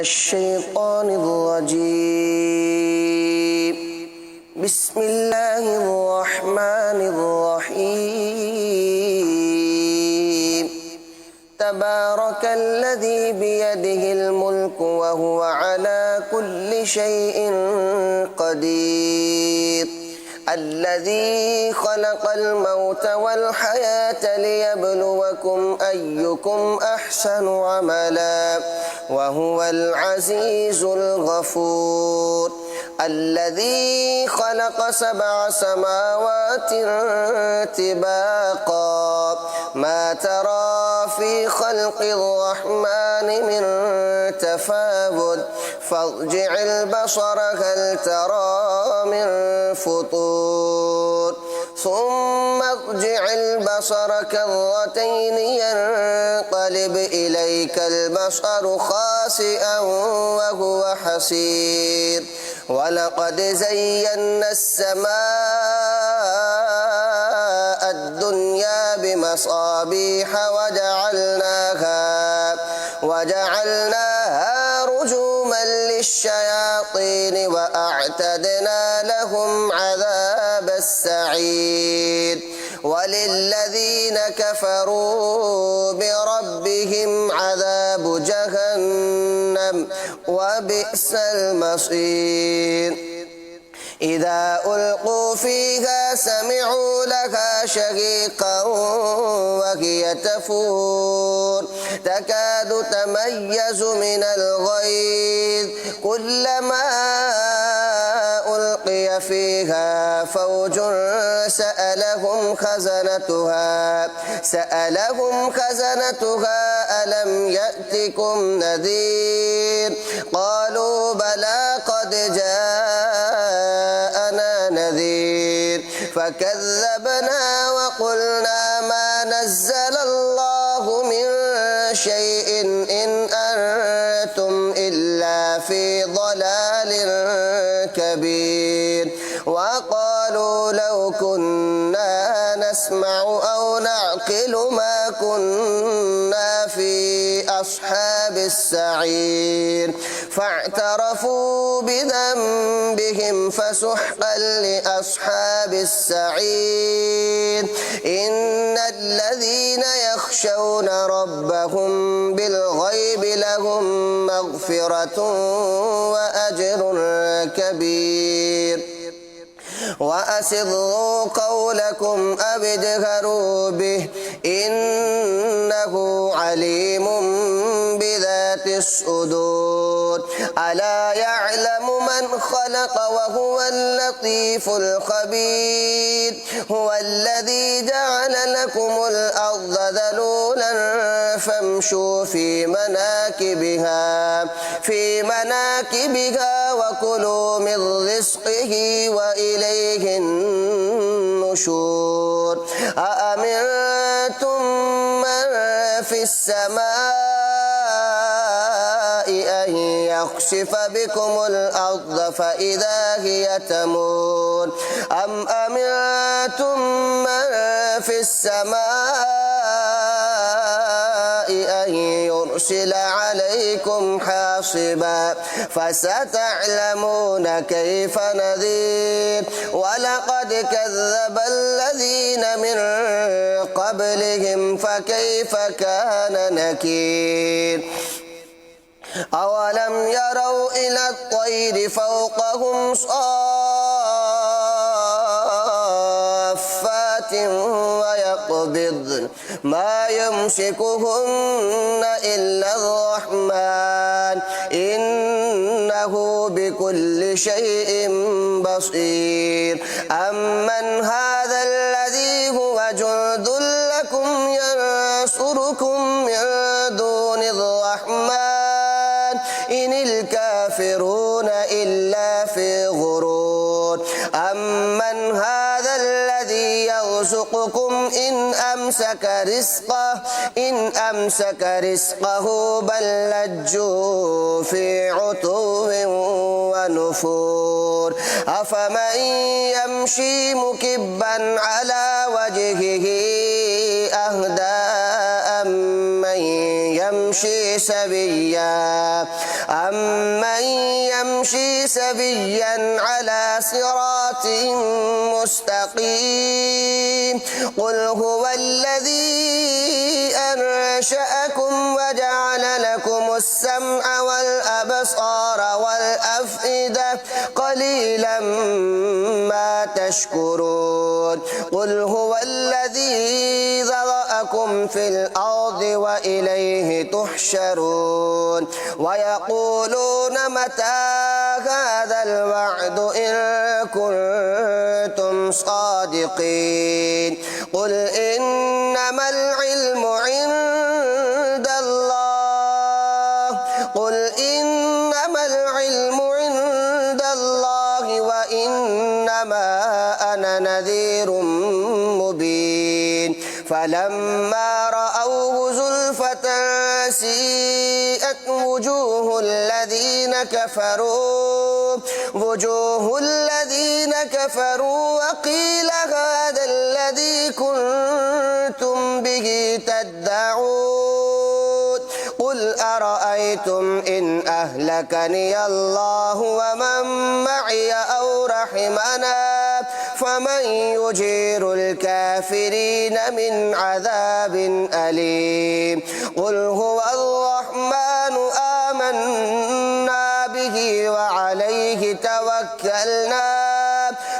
الشيطان الرجيم. بسم الله الرحمن الرحيم. تبارك الذي بيده الملك وهو على كل شيء قدير. الذي خلق الموت والحياة ليبلوكم أيكم أحسن عملا وهو العزيز الغفور. الذي خلق 7 سماوات طباقا ما ترى في خلق الرحمن من تفاوت فارجع البصر هل ترى من فطور ثم ارجع البصر كرتين ينقلب إليك البصر خاسئا وهو حسير. ولقد زينا السماء الدنيا بمصابيح وجعلناها رجوما للشياطين وأعتدنا لهم عذاب السعير. وللذين كفروا بربهم عذاب جهنم وبئس المصير. إذا ألقوا فيها سمعوا لها شهيقا وهي تفور تكاد تميز من الغيظ كلما ألقي فيها فوج سألهم خزنتها ألم يأتكم نذير قالوا بلى قد جاءنا نذير فكذبنا وقلنا ما نزل الله من شيء إن أنتم إلا في ضلال كبير. وقالوا لو كنا نسمع أو نعقل ما كنا في أصحاب السعير فاعترفوا بذنبهم فسحقا لأصحاب السعير. إن الذين يخشون ربهم بالغيب لهم مغفرة وأجر كبير. وأسروا قولكم أو اجهروا به إنه عليم بذات الصدور. ألا يعلم من خلق وهو اللطيف الخبير. هو الذي جعل لكم الأرض ذلولا فامشوا في مناكبها وكلوا من رزقه وإليه النشور. أأمنتم من في السماء أن يخسف بكم الأرض فإذا هي تمور أم أمنتم من في السماء أن يرسل عليكم حاصبا فستعلمون كيف نذير. ولقد كذب الذين من قبلهم فكيف كان نكير. أولم يروا إلى الطير فوقهم صافات ويقبضن ما يمسكهن إلا الرحمن إنه بكل شيء بصير. أمن هذا الذي هو جند لكم ينصركم من دون الرحمن إن الكافرون إلا في غرور. أمن هذا الذي يرزقكم إن أمسك رزقه بل لجوا في عتو ونفور. أفمن يمشي مكبا على وجهه أهدى أمن يمشي سويا على صراط مستقيم قل هو الذي أنشأكم وجعل لكم السمع والأبصار والأفئدة قليلا ما تشكرون قل هو الذي ذرأكم في الأرض وإليه تحشرون ويقولون متى هذا الوعد إن كنتم صادقين قل إنما العلم عند الله وإنما أنا نذير مبين فلما رأوه زلفة سيئت وجوه الذين كفروا وقيل هذا الذي كنتم به تدعون قل أرأيتم إن أهلكني الله ومن معي أو رحمنا فمن يجير الكافرين من عذاب أليم قل هو الرحمن آمنا به وعليه توكلنا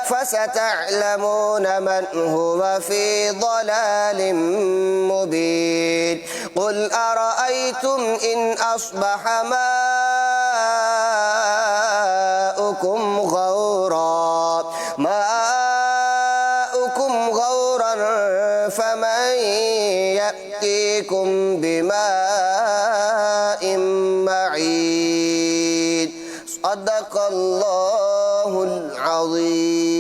فستعلمون من هو في ضلال مبين قل أرأيتم إن أصبح ماؤكم غورا فمن يأتيكم بماء معين. صدق الله العظيم.